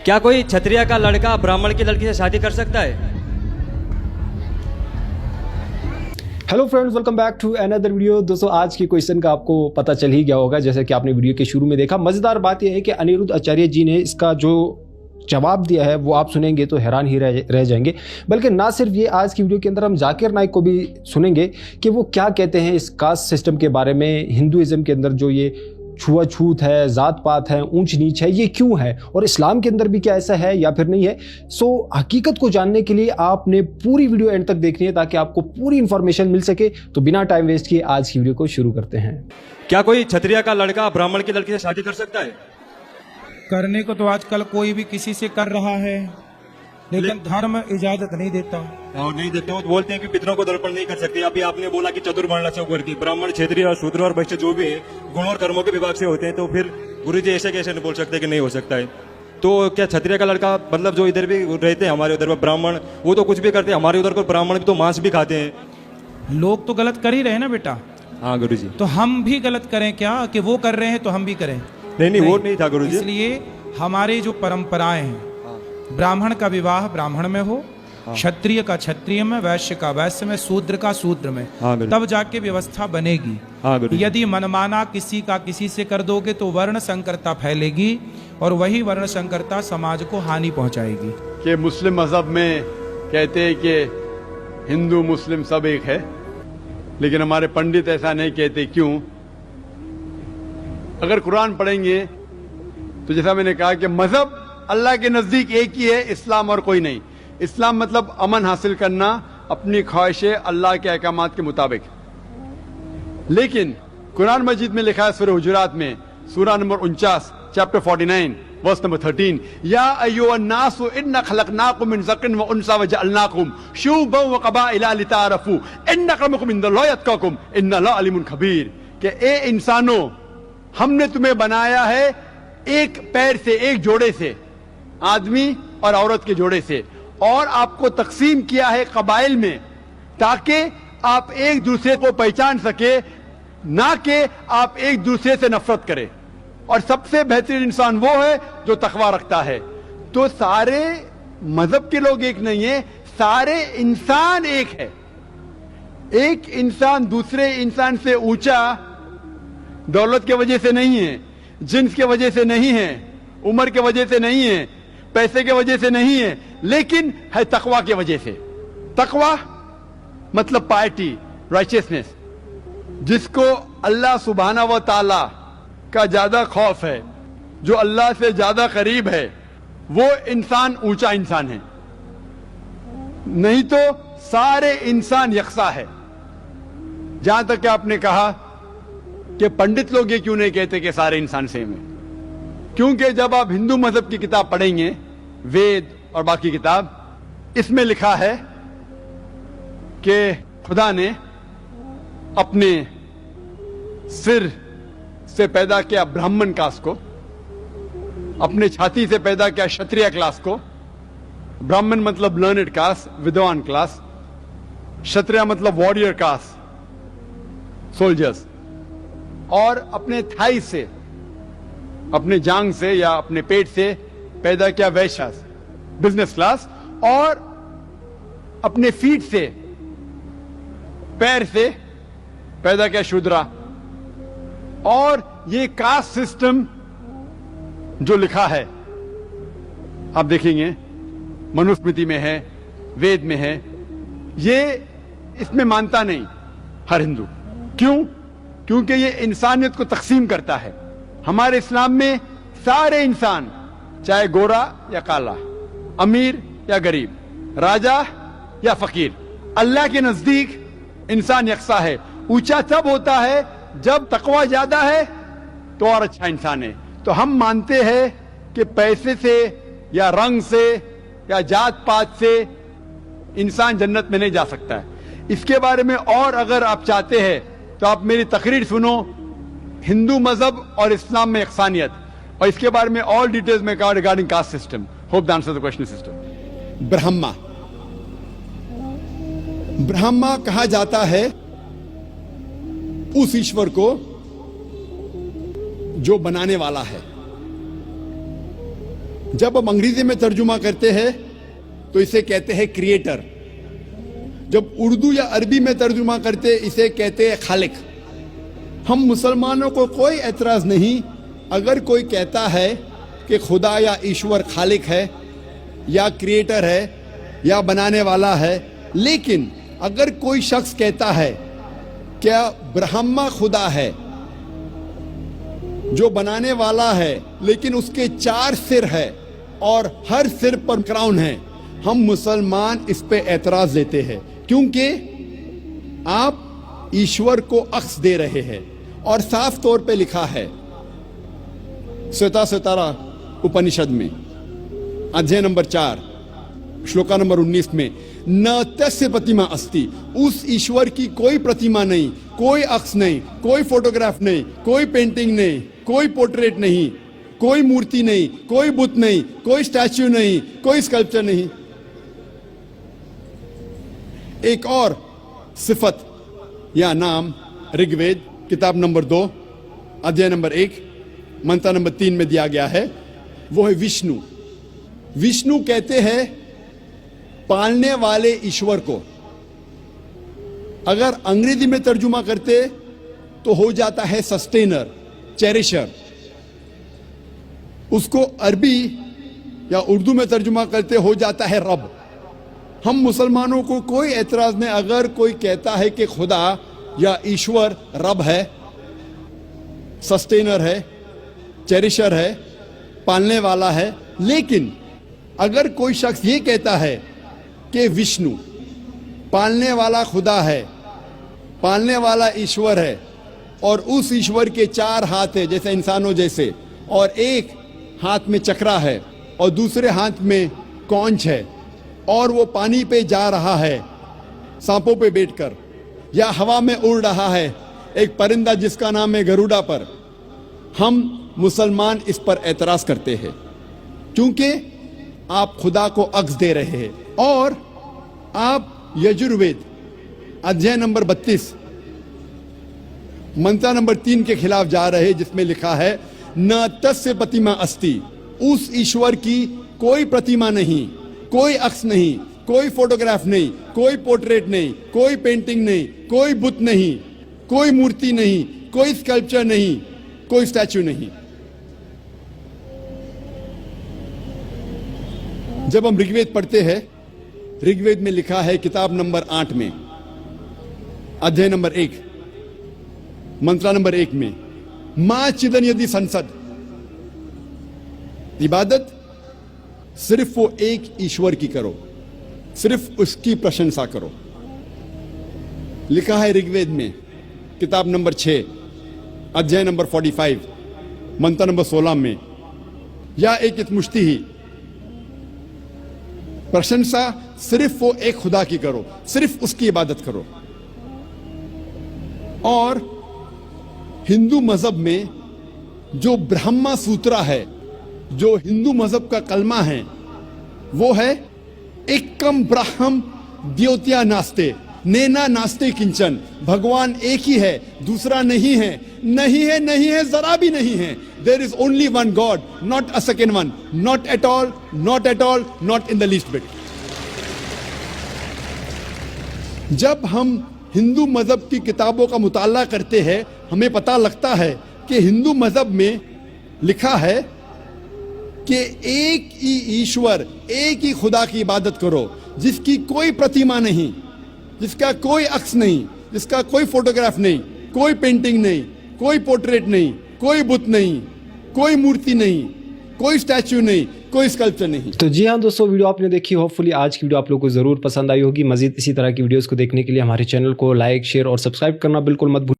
क्या कोई क्षत्रिय का लड़का ब्राह्मण की लड़की से शादी कर सकता है? Hello friends, welcome back to another video. दोस्तों, आज के क्वेश्चन का आपको पता चल ही गया होगा, जैसे कि आपने वीडियो के शुरू में देखा। मजेदार बात यह है कि अनिरुद्ध आचार्य जी ने इसका जो जवाब दिया है वो आप सुनेंगे तो हैरान ही रह जाएंगे। बल्कि ना सिर्फ ये, आज की वीडियो के अंदर हम जाकिर नाइक को भी सुनेंगे कि वो क्या कहते हैं इस कास्ट सिस्टम के बारे में। हिंदुइज्म के अंदर जो ये छुआछूत है, जात पात है, ऊंच नीच है, ये क्यों है, और इस्लाम के अंदर भी क्या ऐसा है या फिर नहीं है। सो हकीकत को जानने के लिए आपने पूरी वीडियो एंड तक देखनी है ताकि आपको पूरी इंफॉर्मेशन मिल सके। तो बिना टाइम वेस्ट किए आज की वीडियो को शुरू करते हैं। क्या कोई क्षत्रिय का लड़का ब्राह्मण की लड़की से शादी कर सकता है? करने को तो आजकल कोई भी किसी से कर रहा है, लेकिन धर्म इजाजत नहीं देता। और नहीं देते हो तो बोलते हैं कि पितरों को दर्पण नहीं कर सकते। अभी आपने बोला कि चतुर्वर्ण से ऊपर की ब्राह्मण, क्षत्रिय और शूद्र और वैश्य जो भी है गुण और कर्मों के विभाग से होते हैं, तो फिर गुरुजी ऐसे कैसे नहीं बोल सकते कि नहीं हो सकता है? तो क्या क्षत्रिय का लड़का, मतलब जो इधर भी रहते हैं हमारे उधर पर ब्राह्मण, वो तो कुछ भी करते हैं, हमारे उधर को ब्राह्मण भी तो मांस भी खाते हैं। लोग तो गलत कर ही रहे हैं ना बेटा। हाँ गुरुजी। तो हम भी गलत करें क्या कि वो कर रहे हैं तो हम भी करें? नहीं, वो नहीं था गुरुजी। इसलिए हमारी जो परंपराएं हैं, ब्राह्मण का विवाह ब्राह्मण में हो, क्षत्रिय का क्षत्रिय में, वैश्य का वैश्य में, शूद्र का शूद्र में, तब जाके व्यवस्था बनेगी। यदि मनमाना किसी का किसी से कर दोगे तो वर्ण संकरता फैलेगी और वही वर्ण संकरता समाज को हानि पहुंचाएगी। कि मुस्लिम मजहब में कहते हैं कि हिंदू मुस्लिम सब एक है, लेकिन हमारे पंडित ऐसा नहीं कहते। क्यों? अगर कुरान पढ़ेंगे तो जैसा मैंने कहा कि मजहब अल्लाह के नजदीक एक ही है, इस्लाम और कोई नहीं। इस्लाम मतलब अमन हासिल करना, अपनी ख्वाहिशें अल्लाह के अहकामात के मुताबिक। लेकिन कुरान मजीद में लिखा है सूरह हुजुरात में, सूरह नंबर 49, चैप्टर 49, वर्स नंबर 13, या अय्युहन्नासु इन्ना खलकनाकुम मिन ज़करिन व उन्सा व जअलनाकुम शुअबन व क़बाइला लिताअरफू इन्न अक्रमकुम इंदल्लाहि अत्क़ाकुम इन्नल्लाहा अलीमुन खबीर। कि ए इंसानों, हमने तुम्हें बनाया है एक पैर से, एक जोड़े से, आदमी और औरत के जोड़े से, और आपको तकसीम किया है कबाइल में ताकि आप एक दूसरे को पहचान सके, ना कि आप एक दूसरे से नफरत करें। और सबसे बेहतरीन इंसान वो है जो तकवा रखता है। तो सारे मजहब के लोग एक नहीं है, सारे इंसान एक है। एक इंसान दूसरे इंसान से ऊंचा दौलत की वजह से नहीं है, जिन्स के वजह से नहीं है, उम्र के वजह से नहीं है, पैसे के वजह से नहीं है, लेकिन है तकवा के वजह से। तकवा मतलब पायटी, राइचियसनेस। जिसको अल्लाह सुब्हाना व ताला का ज्यादा खौफ है, जो अल्लाह से ज्यादा करीब है, वो इंसान ऊंचा इंसान है। नहीं तो सारे इंसान यकसा है। जहां तक कि आपने कहा कि पंडित लोग ये क्यों नहीं कहते कि सारे इंसान सेम है, क्योंकि जब आप हिंदू मजहब की किताब पढ़ेंगे, वेद और बाकी किताब, इसमें लिखा है कि खुदा ने अपने सिर से पैदा किया ब्राह्मण कास्ट को, अपने छाती से पैदा किया क्षत्रिय क्लास को। ब्राह्मण मतलब लर्नेड कास्ट, विद्वान क्लास। क्षत्रिय मतलब वॉरियर कास्ट, सोल्जर्स। और अपने थाई से, अपने जांग से या अपने पेट से पैदा किया वैश्य, बिजनेस क्लास। और अपने फीट से, पैर से पैदा किया शूद्रा। और ये कास्ट सिस्टम जो लिखा है, आप देखेंगे मनुस्मृति में है, वेद में है, ये इसमें मानता नहीं हर हिंदू। क्यों? क्योंकि ये इंसानियत को तकसीम करता है। हमारे इस्लाम में सारे इंसान, चाहे गोरा या काला, अमीर या गरीब, राजा या फकीर, अल्लाह के नजदीक इंसान यकसा है। ऊंचा तब होता है जब तकवा ज्यादा है तो और अच्छा इंसान है। तो हम मानते हैं कि पैसे से या रंग से या जात पात से इंसान जन्नत में नहीं जा सकता है। इसके बारे में और अगर आप चाहते हैं तो आप मेरी तकरीर सुनो, हिंदू मजहब और इस्लाम में यकसानियत, और इसके बारे में और डिटेल्स में कहा regarding caste system. Hope the answer the question system. Brahma कहा जाता है उस ईश्वर को जो बनाने वाला है, जब हम अंग्रेजी में तर्जुमा करते हैं तो इसे कहते हैं क्रिएटर। जब उर्दू या अरबी में तर्जुमा करते इसे कहते हैं खालिक। हम मुसलमानों को कोई एतराज़ नहीं अगर कोई कहता है कि खुदा या ईश्वर खालिक है या क्रिएटर है या बनाने वाला है, लेकिन अगर कोई शख्स कहता है क्या ब्रह्मा खुदा है जो बनाने वाला है लेकिन उसके 4 सिर है और हर सिर पर क्राउन है, हम मुसलमान इस पे एतराज देते हैं क्योंकि आप ईश्वर को अक्स दे रहे हैं। और साफ तौर पे लिखा है श्वेताश्वतरा उपनिषद में अध्याय नंबर 4 श्लोका नंबर 19 में, न तस्य प्रतिमा अस्ति, उस ईश्वर की कोई प्रतिमा नहीं, कोई अक्स नहीं, कोई फोटोग्राफ नहीं, कोई पेंटिंग नहीं, कोई पोर्ट्रेट नहीं, कोई मूर्ति नहीं, कोई बुत नहीं, कोई स्टैच्यू नहीं, कोई स्कल्पचर नहीं। एक और सिफत या नाम ऋग्वेद किताब नंबर 2 अध्याय नंबर 1 मंत्र नंबर 3 में दिया गया है, वो है विष्णु। विष्णु कहते हैं पालने वाले ईश्वर को। अगर अंग्रेजी में तर्जुमा करते तो हो जाता है सस्टेनर, चेरिशर। उसको अरबी या उर्दू में तर्जुमा करते हो जाता है रब। हम मुसलमानों को कोई एतराज नहीं अगर कोई कहता है कि खुदा या ईश्वर रब है, सस्टेनर है, चेरिशर है, पालने वाला है, लेकिन अगर कोई शख्स ये कहता है कि विष्णु पालने वाला खुदा है, पालने वाला ईश्वर है और उस ईश्वर के 4 हाथ है जैसे इंसानों जैसे, और एक हाथ में चक्रा है और दूसरे हाथ में कौंच है और वो पानी पे जा रहा है सांपों पे बैठकर, या हवा में उड़ रहा है एक परिंदा जिसका नाम है गरुड़ा पर, हम मुसलमान इस पर एतराज करते हैं क्योंकि आप खुदा को अक्स दे रहे हैं। और आप यजुर्वेद अध्याय नंबर 32 मंत्र नंबर 3 के खिलाफ जा रहे हैं जिसमें लिखा है न तस्य प्रतिमा अस्ति, उस ईश्वर की कोई प्रतिमा नहीं, कोई अक्स नहीं, कोई फोटोग्राफ नहीं, कोई पोर्ट्रेट नहीं, कोई पेंटिंग नहीं, कोई बुत नहीं, कोई मूर्ति नहीं, कोई स्कल्पचर नहीं, कोई स्टैच्यू नहीं। जब हम ऋग्वेद पढ़ते हैं, ऋग्वेद में लिखा है किताब नंबर 8 में अध्याय नंबर 1 मंत्र नंबर 1 में, मां चिदन यदि संसद, इबादत सिर्फ वो एक ईश्वर की करो, सिर्फ उसकी प्रशंसा करो। लिखा है ऋग्वेद में किताब नंबर 6 अध्याय नंबर 45 मंत्र नंबर 16 में, या एक मुश्ती ही, प्रशंसा सिर्फ वो एक खुदा की करो, सिर्फ उसकी इबादत करो। और हिंदू मजहब में जो ब्रह्मा सूत्रा है, जो हिंदू मजहब का कलमा है, वो है एकम ब्रह्म द्योत्या नास्ते, नेना नास्ते किंचन, भगवान एक ही है, दूसरा नहीं है, नहीं है, नहीं है, जरा भी नहीं है। There is only one God, not a second one, not at all, not at all, not in the least bit. जब हम हिंदू मजहब की किताबों का मुताला करते हैं, हमें पता लगता है कि हिंदू मजहब में लिखा है कि एक ही ईश्वर, एक ही खुदा की इबादत करो, जिसकी कोई प्रतिमा नहीं, जिसका कोई अक्स नहीं, जिसका कोई फोटोग्राफ नहीं, कोई पेंटिंग नहीं, कोई पोर्ट्रेट नहीं, कोई बुत नहीं, कोई मूर्ति नहीं, कोई स्टैच्यू नहीं, कोई स्कल्पचर नहीं। तो जी हाँ दोस्तों, वीडियो आपने देखी, होपफुली आज की वीडियो आप लोगों को जरूर पसंद आई होगी। मजीद इसी तरह की वीडियोस को देखने के लिए हमारे चैनल को लाइक, शेयर और सब्सक्राइब करना बिल्कुल मत भूलिए।